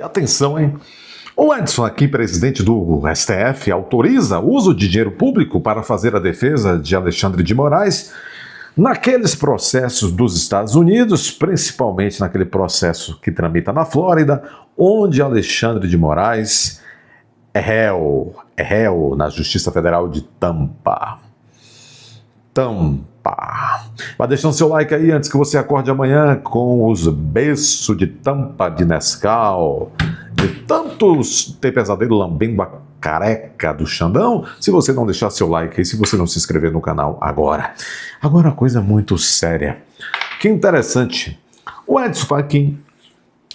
Atenção, hein? O Edson aqui, presidente do STF, autoriza o uso de dinheiro público para fazer a defesa de Alexandre de Moraes naqueles processos dos Estados Unidos, principalmente naquele processo que tramita na Flórida, onde Alexandre de Moraes é réu na Justiça Federal de Tampa. Vai deixando seu like aí antes que você acorde amanhã com os beiços de tampa de Nescau. De tantos ter pesadelo lambendo a careca do Xandão. Se você não deixar seu like aí, se você não se inscrever no canal agora. Agora, uma coisa muito séria. Que interessante. O Edson Fachin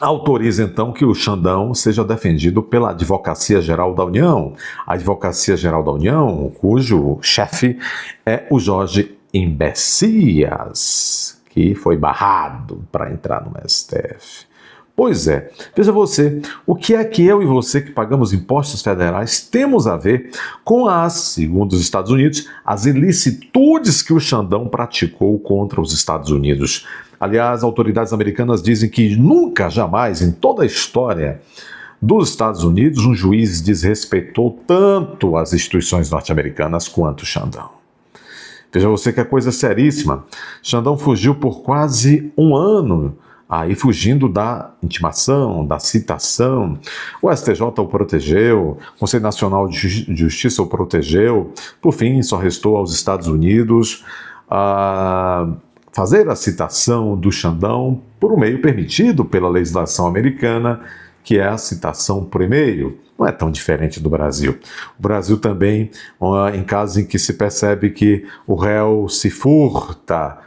autoriza então que o Xandão seja defendido pela Advocacia Geral da União. A Advocacia Geral da União, cujo chefe é o Jorge Imbecias, que foi barrado para entrar no STF. Pois é, veja você, o que é que eu e você que pagamos impostos federais temos a ver com segundo os Estados Unidos, as ilicitudes que o Xandão praticou contra os Estados Unidos. Aliás, autoridades americanas dizem que nunca, jamais, em toda a história dos Estados Unidos, um juiz desrespeitou tanto as instituições norte-americanas quanto o Xandão. Veja você que é coisa seríssima. Xandão fugiu por quase um ano, aí fugindo da intimação, da citação. O STJ o protegeu, o Conselho Nacional de Justiça o protegeu. Por fim, só restou aos Estados Unidos fazer a citação do Xandão por um meio permitido pela legislação americana, que é a citação por e-mail. Não é tão diferente do Brasil. O Brasil também, em casos em que se percebe que o réu se furta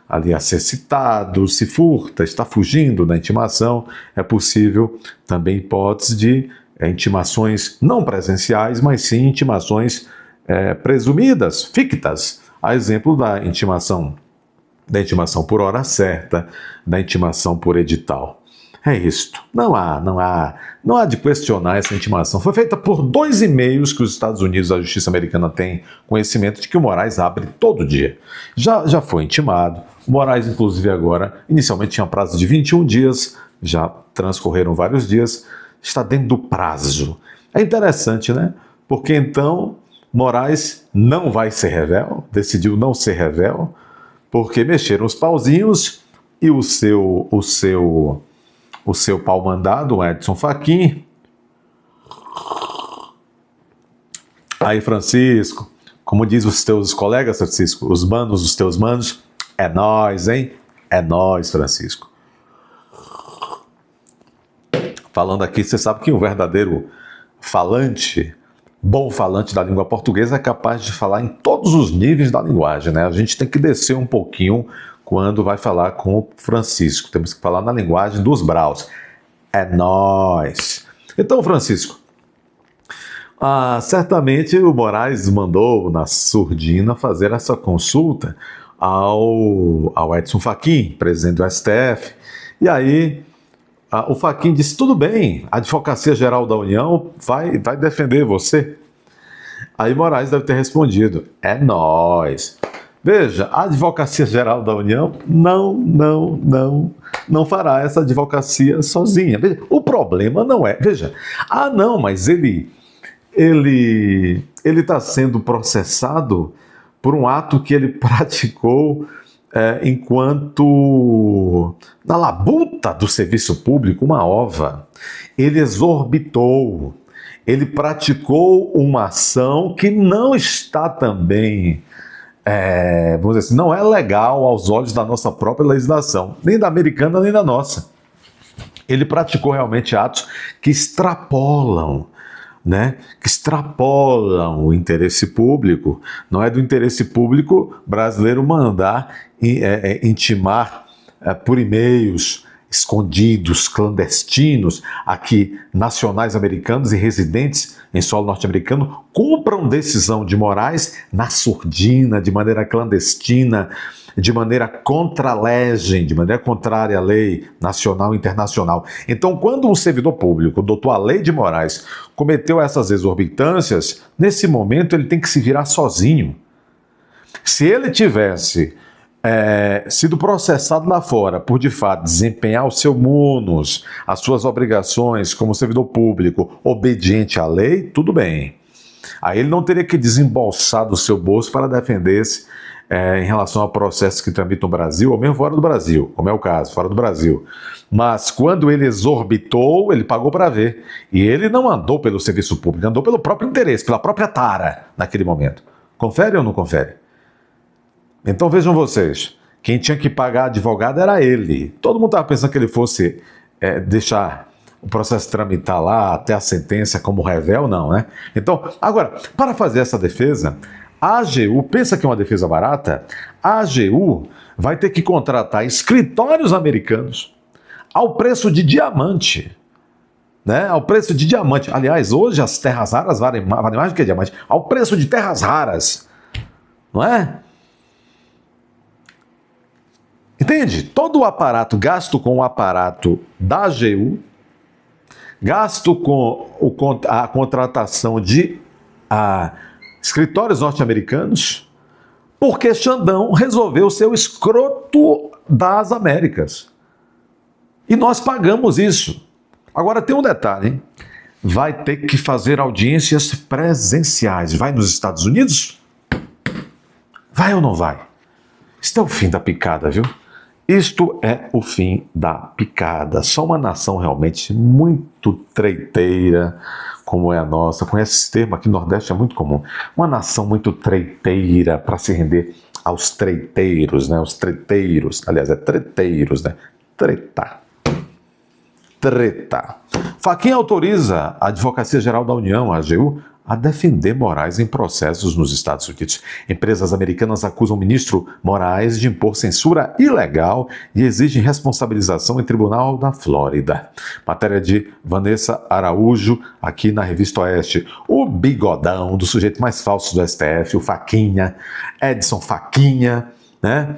ali a ser citado, se furta, está fugindo da intimação, é possível também hipótese de intimações não presenciais, mas sim intimações presumidas, fictas, a exemplo da intimação por hora certa, da intimação por edital. É isto. Não há de questionar essa intimação. Foi feita por 2 e-mails que os Estados Unidos, a justiça americana, tem conhecimento de que o Moraes abre todo dia. Já foi intimado. O Moraes, inclusive, agora, inicialmente tinha prazo de 21 dias, já transcorreram vários dias, está dentro do prazo. É interessante, né? Porque então Moraes não vai ser réu, decidiu não ser réu, porque mexeram os pauzinhos e o seu pau-mandado, o Edson Fachin. Aí, Francisco, como diz os teus colegas, Francisco, os manos dos teus manos, é nóis, hein? É nóis, Francisco. Falando aqui, você sabe que um verdadeiro falante, bom falante da língua portuguesa é capaz de falar em todos os níveis da linguagem, né? A gente tem que descer um pouquinho quando vai falar com o Francisco. Temos que falar na linguagem dos braus. É nóis. Então, Francisco, certamente o Moraes mandou na surdina fazer essa consulta ao Edson Fachin, presidente do STF. E aí o Fachin disse, tudo bem, a Advocacia Geral da União vai defender você. Aí Moraes deve ter respondido, é nóis. Veja, a Advocacia Geral da União não fará essa advocacia sozinha. Veja, o problema não é... Veja, não, mas ele está sendo processado por um ato que ele praticou enquanto na labuta do serviço público, uma ova. Ele exorbitou, ele praticou uma ação que não está também... vamos dizer assim, não é legal aos olhos da nossa própria legislação, nem da americana, nem da nossa. Ele praticou realmente atos que extrapolam, né? Que extrapolam o interesse público. Não é do interesse público brasileiro mandar intimar por e-mails escondidos, clandestinos, aqui nacionais americanos e residentes em solo norte-americano cumpram decisão de Moraes na surdina, de maneira clandestina, de maneira contra a legem, de maneira contrária à lei nacional e internacional. Então, quando um servidor público, o doutor Alei de Moraes, cometeu essas exorbitâncias, nesse momento ele tem que se virar sozinho. Se ele tivesse sido processado lá fora por, de fato, desempenhar o seu munus, as suas obrigações como servidor público, obediente à lei, tudo bem. Aí ele não teria que desembolsar do seu bolso para defender-se em relação a processos que tramitam no Brasil ou mesmo fora do Brasil, como é o caso, fora do Brasil. Mas quando ele exorbitou, ele pagou para ver. E ele não andou pelo serviço público, andou pelo próprio interesse, pela própria tara naquele momento. Confere ou não confere? Então vejam vocês, quem tinha que pagar advogado era ele. Todo mundo estava pensando que ele fosse deixar o processo tramitar lá até a sentença como revel, não, né? Então, agora, para fazer essa defesa, a AGU, pensa que é uma defesa barata? A AGU vai ter que contratar escritórios americanos ao preço de diamante, né? Ao preço de diamante. Aliás, hoje as terras raras valem mais do que diamante. Ao preço de terras raras, não é? Entende? Todo o aparato, gasto com o aparato da AGU, gasto com a contratação de escritórios norte-americanos, porque Xandão resolveu ser o escroto das Américas. E nós pagamos isso. Agora tem um detalhe, hein? Vai ter que fazer audiências presenciais. Vai nos Estados Unidos? Vai ou não vai? Isto é o fim da picada, viu? Isto é o fim da picada. Só uma nação realmente muito treiteira, como é a nossa. Conhece esse termo? Aqui no Nordeste é muito comum. Uma nação muito treiteira para se render aos treiteiros, né? Os treteiros. Aliás, é treteiros, né? Treta. Fachin autoriza a Advocacia Geral da União, a AGU, a defender Moraes em processos nos Estados Unidos. Empresas americanas acusam o ministro Moraes de impor censura ilegal e exigem responsabilização em tribunal da Flórida. Matéria de Vanessa Araújo, aqui na Revista Oeste. O bigodão do sujeito mais falso do STF, o Fachinha, Edson Fachinha, né?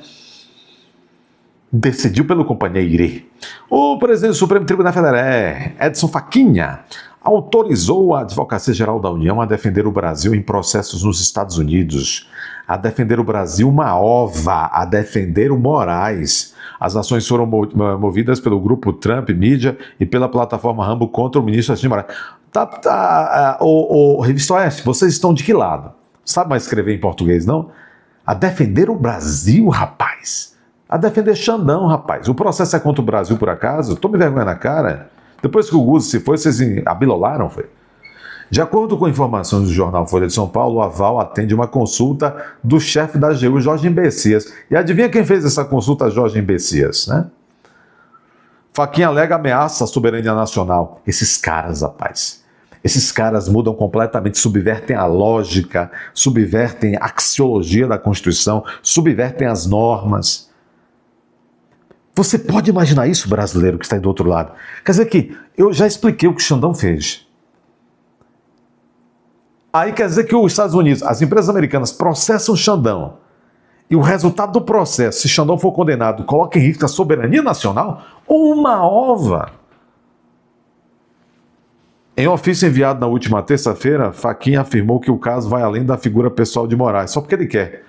Decidiu pelo companheiro. O presidente do Supremo Tribunal Federal, Edson Fachinha, autorizou a Advocacia Geral da União a defender o Brasil em processos nos Estados Unidos, a defender o Brasil uma ova, a defender o Moraes. As ações foram movidas pelo grupo Trump Mídia e pela plataforma Rambo contra o ministro Alexandre Moraes. O Revista Oeste, vocês estão de que lado? Sabe mais escrever em português, não? A defender o Brasil, rapaz. A defender Xandão, rapaz. O processo é contra o Brasil, por acaso? Tome vergonha na cara. Depois que o Guzzo se foi, vocês abilolaram, foi? De acordo com informações do jornal Folha de São Paulo, o aval atende uma consulta do chefe da AGU, Jorge Imbecias. E adivinha quem fez essa consulta, Jorge Imbecias, né? Fachinha alega ameaça à soberania nacional. Esses caras, rapaz, esses caras mudam completamente, subvertem a lógica, subvertem a axiologia da Constituição, subvertem as normas. Você pode imaginar isso, brasileiro que está aí do outro lado? Quer dizer que eu já expliquei o que o Xandão fez. Aí quer dizer que os Estados Unidos, as empresas americanas processam Xandão. E o resultado do processo, se Xandão for condenado, coloca em risco a soberania nacional? Uma ova! Em ofício enviado na última terça-feira, Fachinha afirmou que o caso vai além da figura pessoal de Moraes, só porque ele quer.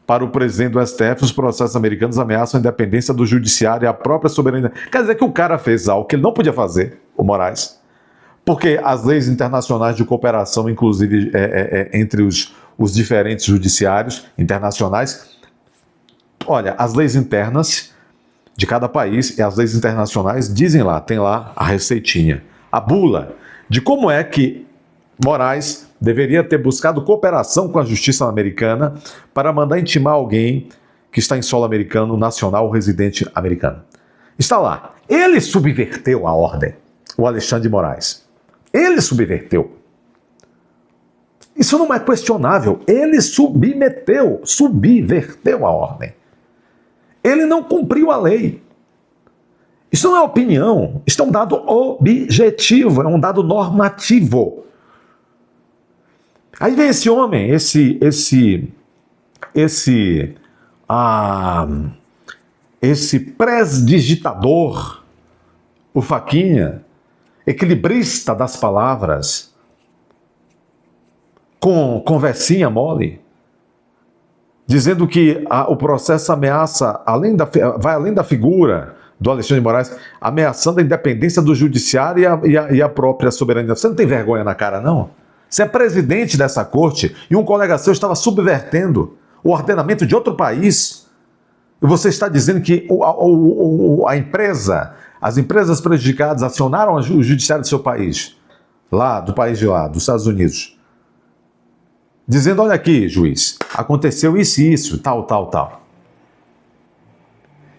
Para o presidente do STF, os processos americanos ameaçam a independência do judiciário e a própria soberania. Quer dizer que o cara fez algo que ele não podia fazer, o Moraes, porque as leis internacionais de cooperação, inclusive entre os diferentes judiciários internacionais, olha, as leis internas de cada país e as leis internacionais dizem lá, tem lá a receitinha, a bula de como é que Moraes deveria ter buscado cooperação com a justiça americana para mandar intimar alguém que está em solo americano, nacional ou residente americano. Está lá. Ele subverteu a ordem, o Alexandre de Moraes. Ele subverteu. Isso não é questionável. Ele subverteu a ordem. Ele não cumpriu a lei. Isso não é opinião. Isso é um dado objetivo, é um dado normativo. Aí vem esse homem, esse prestidigitador, o Fachinha, equilibrista das palavras, com conversinha mole, dizendo que o processo ameaça, vai além da figura do Alexandre de Moraes, ameaçando a independência do judiciário e a própria soberania. Você não tem vergonha na cara, não? Você é presidente dessa corte e um colega seu estava subvertendo o ordenamento de outro país. E você está dizendo que as empresas prejudicadas acionaram o judiciário do seu país, do país de lá, dos Estados Unidos, dizendo, olha aqui, juiz, aconteceu isso, tal.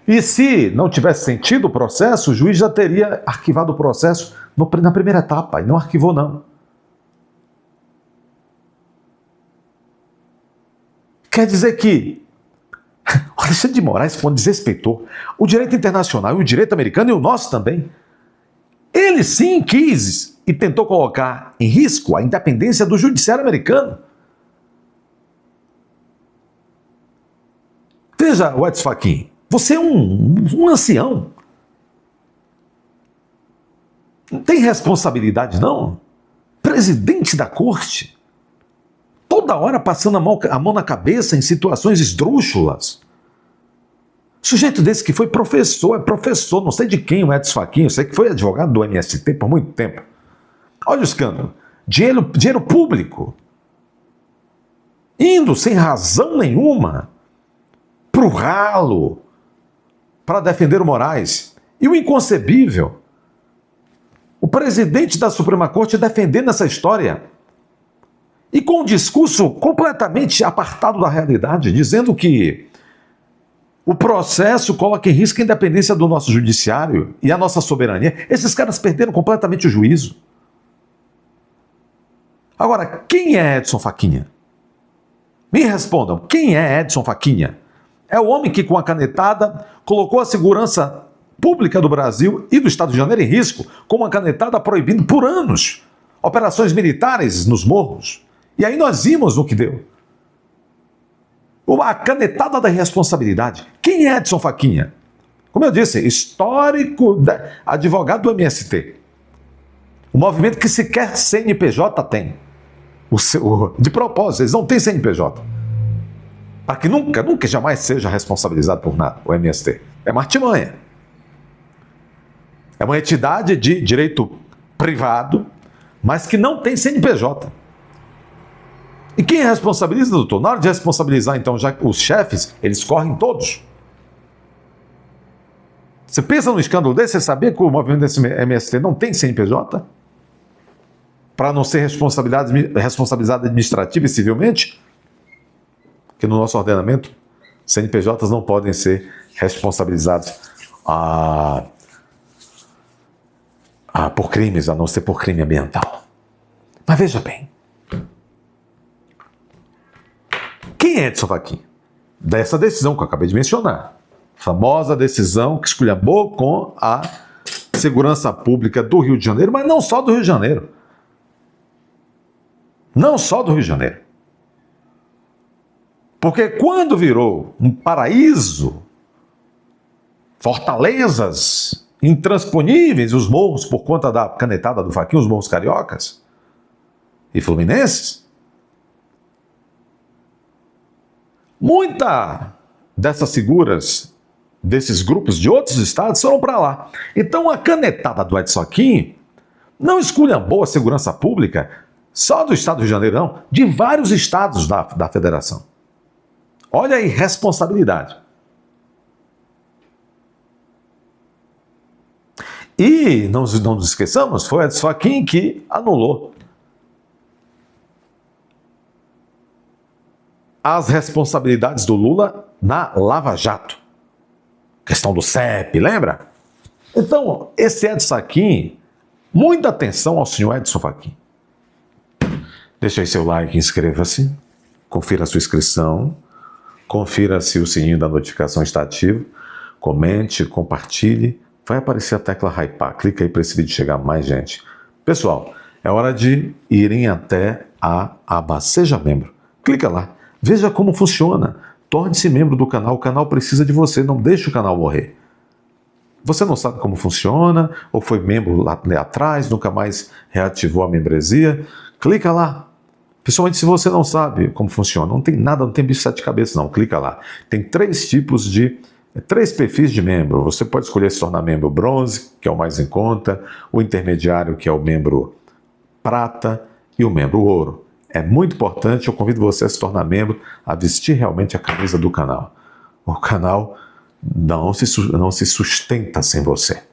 E se não tivesse sentido o processo, o juiz já teria arquivado o processo na primeira etapa, e não arquivou, não. Quer dizer que o Alexandre de Moraes, quando desrespeitou o direito internacional e o direito americano, e o nosso também, ele sim quis e tentou colocar em risco a independência do judiciário americano. Veja, Edson Fachin, você é um ancião. Não tem responsabilidade, não? Presidente da corte. Toda hora passando a mão na cabeça em situações esdrúxulas. Sujeito desse que foi professor, não sei de quem o Edson Fachin, eu sei que foi advogado do MST por muito tempo. Olha o escândalo. Dinheiro público. Indo sem razão nenhuma para o ralo, para defender o Moraes. E o inconcebível, o presidente da Suprema Corte defendendo essa história e com um discurso completamente apartado da realidade, dizendo que o processo coloca em risco a independência do nosso judiciário e a nossa soberania. Esses caras perderam completamente o juízo. Agora, quem é Edson Fachin? Me respondam, quem é Edson Fachin? É o homem que, com a canetada, colocou a segurança pública do Brasil e do Estado de Janeiro em risco, com uma canetada proibindo por anos operações militares nos morros. E aí nós vimos no que deu. A canetada da irresponsabilidade. Quem é Edson Fachin? Como eu disse, histórico advogado do MST. O movimento que sequer CNPJ tem. De propósito, eles não têm CNPJ. Para que nunca jamais seja responsabilizado por nada, o MST. É uma artimanha. É uma entidade de direito privado, mas que não tem CNPJ. E quem responsabiliza, doutor? Na hora de responsabilizar, então, já os chefes, eles correm todos. Você pensa num escândalo desse, você sabia que o movimento desse MST não tem CNPJ? Para não ser responsabilizado administrativa e civilmente? Porque no nosso ordenamento, CNPJs não podem ser responsabilizados por crimes, a não ser por crime ambiental. Mas veja bem, quem é Edson Fachin? Dessa decisão que eu acabei de mencionar. Famosa decisão que esculhambou com a segurança pública do Rio de Janeiro, mas não só do Rio de Janeiro. Não só do Rio de Janeiro. Porque quando virou um paraíso, fortalezas intransponíveis, os morros por conta da canetada do Fachin, os morros cariocas e fluminenses, muita dessas figuras, desses grupos de outros estados foram para lá. Então a canetada do Edson Fachin não esculhambou a segurança pública só do estado do Rio de Janeiro, não, de vários estados da federação. Olha a irresponsabilidade. E não nos esqueçamos, foi Edson Fachin que anulou as responsabilidades do Lula na Lava Jato. Questão do CEP, lembra? Então, esse Edson Fachin, muita atenção ao senhor Edson Fachin. Deixa aí seu like, inscreva-se, confira a sua inscrição, confira se o sininho da notificação está ativo, comente, compartilhe, vai aparecer a tecla hypar, clica aí para esse vídeo chegar a mais gente. Pessoal, é hora de irem até a aba Seja Membro. Clica lá, veja como funciona, torne-se membro do canal, o canal precisa de você, não deixe o canal morrer. Você não sabe como funciona, ou foi membro lá atrás, nunca mais reativou a membresia, clica lá. Principalmente se você não sabe como funciona. Não tem nada, não tem bicho de sete cabeças não. Clica lá. Tem três perfis de membro. Você pode escolher se tornar membro bronze, que é o mais em conta, o intermediário, que é o membro prata, e o membro ouro. É muito importante, eu convido você a se tornar membro, a vestir realmente a camisa do canal. O canal não se sustenta sem você.